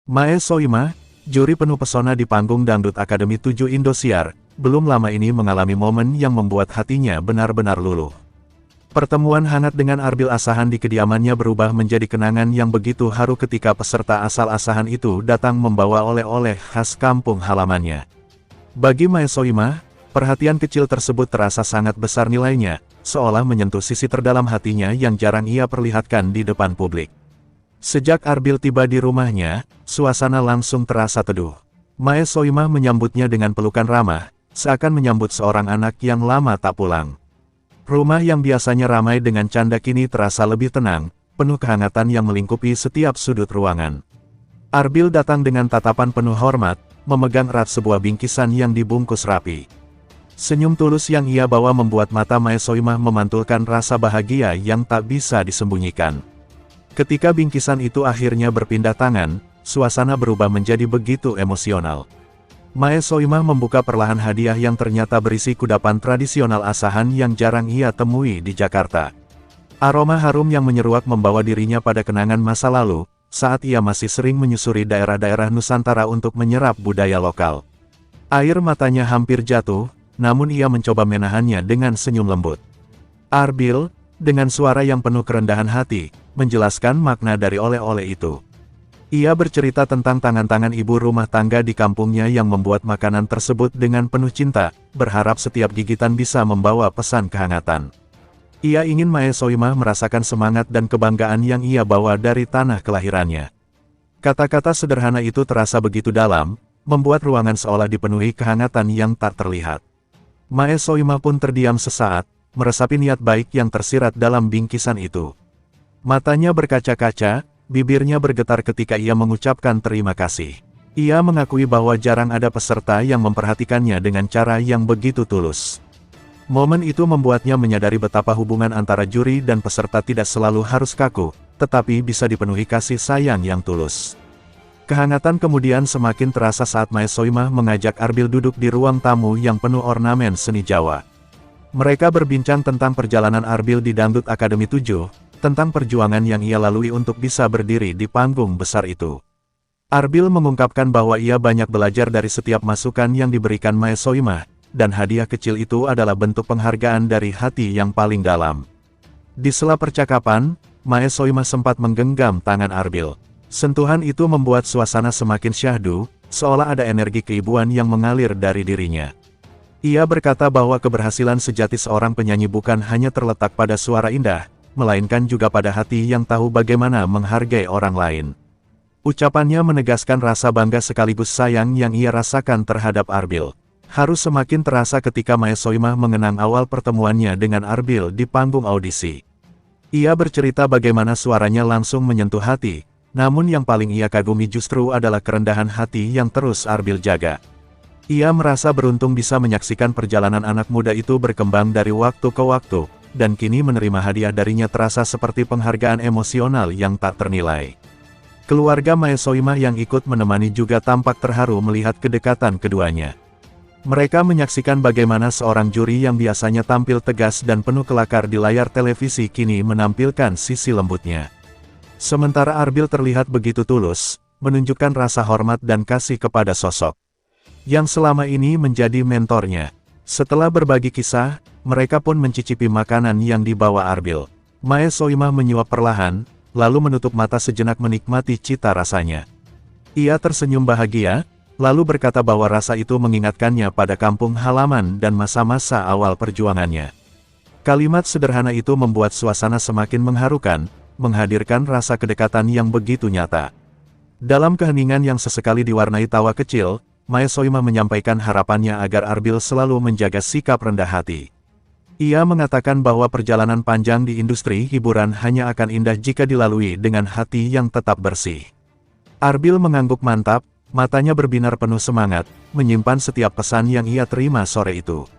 Mae Soimah, juri penuh pesona di panggung Dangdut Akademi 7 Indosiar, belum lama ini mengalami momen yang membuat hatinya benar-benar luluh. Pertemuan hangat dengan Arbil Asahan di kediamannya berubah menjadi kenangan yang begitu haru ketika peserta asal Asahan itu datang membawa oleh-oleh khas kampung halamannya. Bagi Mae Soimah, perhatian kecil tersebut terasa sangat besar nilainya, seolah menyentuh sisi terdalam hatinya yang jarang ia perlihatkan di depan publik. Sejak Arbil tiba di rumahnya, suasana langsung terasa teduh. Mae Soimah menyambutnya dengan pelukan ramah, seakan menyambut seorang anak yang lama tak pulang. Rumah yang biasanya ramai dengan canda kini terasa lebih tenang, penuh kehangatan yang melingkupi setiap sudut ruangan. Arbil datang dengan tatapan penuh hormat, memegang erat sebuah bingkisan yang dibungkus rapi. Senyum tulus yang ia bawa membuat mata Mae Soimah memantulkan rasa bahagia yang tak bisa disembunyikan. Ketika bingkisan itu akhirnya berpindah tangan, suasana berubah menjadi begitu emosional. Mae Soimah membuka perlahan hadiah yang ternyata berisi kudapan tradisional Asahan yang jarang ia temui di Jakarta. Aroma harum yang menyeruak membawa dirinya pada kenangan masa lalu, saat ia masih sering menyusuri daerah-daerah Nusantara untuk menyerap budaya lokal. Air matanya hampir jatuh, namun ia mencoba menahannya dengan senyum lembut. Arbil, dengan suara yang penuh kerendahan hati, menjelaskan makna dari oleh-oleh itu. Ia bercerita tentang tangan-tangan ibu rumah tangga di kampungnya yang membuat makanan tersebut dengan penuh cinta, berharap setiap gigitan bisa membawa pesan kehangatan. Ia ingin Mae Soimah merasakan semangat dan kebanggaan yang ia bawa dari tanah kelahirannya. Kata-kata sederhana itu terasa begitu dalam, membuat ruangan seolah dipenuhi kehangatan yang tak terlihat. Mae Soimah pun terdiam sesaat, meresapi niat baik yang tersirat dalam bingkisan itu. Matanya berkaca-kaca, bibirnya bergetar ketika ia mengucapkan terima kasih. Ia mengakui bahwa jarang ada peserta yang memperhatikannya dengan cara yang begitu tulus. Momen itu membuatnya menyadari betapa hubungan antara juri dan peserta tidak selalu harus kaku, tetapi bisa dipenuhi kasih sayang yang tulus. Kehangatan kemudian semakin terasa saat Mae Soimah mengajak Arbil duduk di ruang tamu yang penuh ornamen seni Jawa. Mereka berbincang tentang perjalanan Arbil di Dangdut Akademi 7, tentang perjuangan yang ia lalui untuk bisa berdiri di panggung besar itu. Arbil mengungkapkan bahwa ia banyak belajar dari setiap masukan yang diberikan Mae Soimah, dan hadiah kecil itu adalah bentuk penghargaan dari hati yang paling dalam. Di sela percakapan, Mae Soimah sempat menggenggam tangan Arbil. Sentuhan itu membuat suasana semakin syahdu, seolah ada energi keibuan yang mengalir dari dirinya. Ia berkata bahwa keberhasilan sejati seorang penyanyi bukan hanya terletak pada suara indah, melainkan juga pada hati yang tahu bagaimana menghargai orang lain. Ucapannya menegaskan rasa bangga sekaligus sayang yang ia rasakan terhadap Arbil. Harus semakin terasa ketika Mae Soimah mengenang awal pertemuannya dengan Arbil di panggung audisi. Ia bercerita bagaimana suaranya langsung menyentuh hati, namun yang paling ia kagumi justru adalah kerendahan hati yang terus Arbil jaga. Ia merasa beruntung bisa menyaksikan perjalanan anak muda itu berkembang dari waktu ke waktu, dan kini menerima hadiah darinya terasa seperti penghargaan emosional yang tak ternilai. Keluarga Mae Soimah yang ikut menemani juga tampak terharu melihat kedekatan keduanya. Mereka menyaksikan bagaimana seorang juri yang biasanya tampil tegas dan penuh kelakar di layar televisi kini menampilkan sisi lembutnya. Sementara Arbil terlihat begitu tulus, menunjukkan rasa hormat dan kasih kepada sosok yang selama ini menjadi mentornya. Setelah berbagi kisah, mereka pun mencicipi makanan yang dibawa Arbil. Mae Soimah menyuap perlahan, lalu menutup mata sejenak menikmati cita rasanya. Ia tersenyum bahagia, lalu berkata bahwa rasa itu mengingatkannya pada kampung halaman dan masa-masa awal perjuangannya. Kalimat sederhana itu membuat suasana semakin mengharukan, menghadirkan rasa kedekatan yang begitu nyata. Dalam keheningan yang sesekali diwarnai tawa kecil, Mae Soimah menyampaikan harapannya agar Arbil selalu menjaga sikap rendah hati. Ia mengatakan bahwa perjalanan panjang di industri hiburan hanya akan indah jika dilalui dengan hati yang tetap bersih. Arbil mengangguk mantap, matanya berbinar penuh semangat, menyimpan setiap pesan yang ia terima sore itu.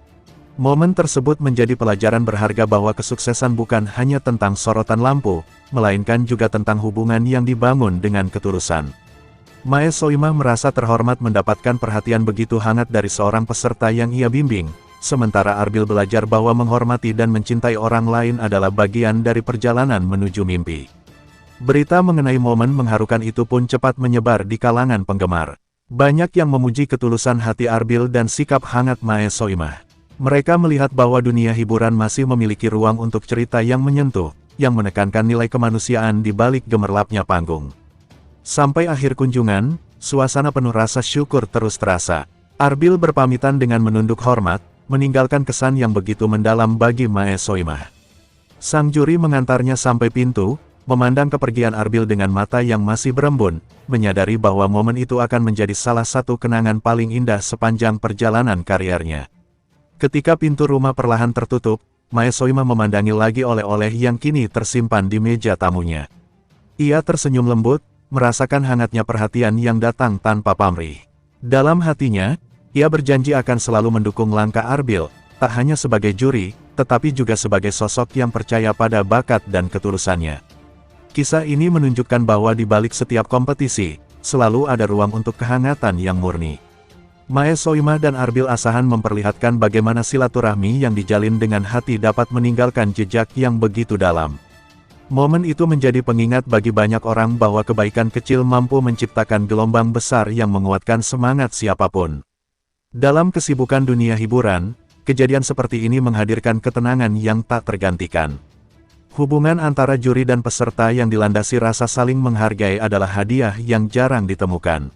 Momen tersebut menjadi pelajaran berharga bahwa kesuksesan bukan hanya tentang sorotan lampu, melainkan juga tentang hubungan yang dibangun dengan ketulusan. Mae Soimah merasa terhormat mendapatkan perhatian begitu hangat dari seorang peserta yang ia bimbing, sementara Arbil belajar bahwa menghormati dan mencintai orang lain adalah bagian dari perjalanan menuju mimpi. Berita mengenai momen mengharukan itu pun cepat menyebar di kalangan penggemar. Banyak yang memuji ketulusan hati Arbil dan sikap hangat Mae Soimah. Mereka melihat bahwa dunia hiburan masih memiliki ruang untuk cerita yang menyentuh, yang menekankan nilai kemanusiaan di balik gemerlapnya panggung. Sampai akhir kunjungan, suasana penuh rasa syukur terus terasa. Arbil berpamitan dengan menunduk hormat, meninggalkan kesan yang begitu mendalam bagi Mae Soimah. Sang juri mengantarnya sampai pintu, memandang kepergian Arbil dengan mata yang masih berembun, menyadari bahwa momen itu akan menjadi salah satu kenangan paling indah sepanjang perjalanan karirnya. Ketika pintu rumah perlahan tertutup, Mae Soimah memandangi lagi oleh-oleh yang kini tersimpan di meja tamunya. Ia tersenyum lembut, merasakan hangatnya perhatian yang datang tanpa pamrih. Dalam hatinya, ia berjanji akan selalu mendukung langkah Arbil, tak hanya sebagai juri, tetapi juga sebagai sosok yang percaya pada bakat dan ketulusannya. Kisah ini menunjukkan bahwa di balik setiap kompetisi, selalu ada ruang untuk kehangatan yang murni. Mae Soimah dan Arbil Asahan memperlihatkan bagaimana silaturahmi yang dijalin dengan hati dapat meninggalkan jejak yang begitu dalam. Momen itu menjadi pengingat bagi banyak orang bahwa kebaikan kecil mampu menciptakan gelombang besar yang menguatkan semangat siapapun. Dalam kesibukan dunia hiburan, kejadian seperti ini menghadirkan ketenangan yang tak tergantikan. Hubungan antara juri dan peserta yang dilandasi rasa saling menghargai adalah hadiah yang jarang ditemukan.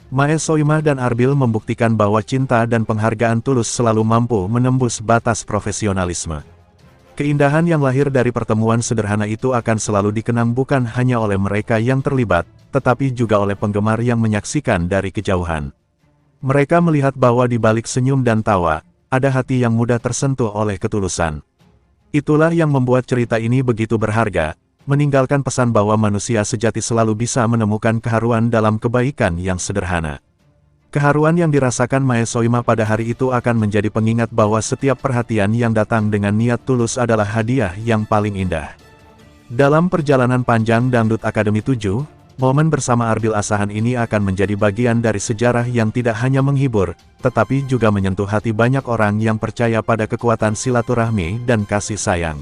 Mae Soimah dan Arbil membuktikan bahwa cinta dan penghargaan tulus selalu mampu menembus batas profesionalisme. Keindahan yang lahir dari pertemuan sederhana itu akan selalu dikenang bukan hanya oleh mereka yang terlibat, tetapi juga oleh penggemar yang menyaksikan dari kejauhan. Mereka melihat bahwa di balik senyum dan tawa, ada hati yang mudah tersentuh oleh ketulusan. Itulah yang membuat cerita ini begitu berharga, meninggalkan pesan bahwa manusia sejati selalu bisa menemukan keharuan dalam kebaikan yang sederhana. Keharuan yang dirasakan Mae Soimah pada hari itu akan menjadi pengingat bahwa setiap perhatian yang datang dengan niat tulus adalah hadiah yang paling indah. Dalam perjalanan panjang Dangdut Akademi 7, momen bersama Arbil Asahan ini akan menjadi bagian dari sejarah yang tidak hanya menghibur, tetapi juga menyentuh hati banyak orang yang percaya pada kekuatan silaturahmi dan kasih sayang.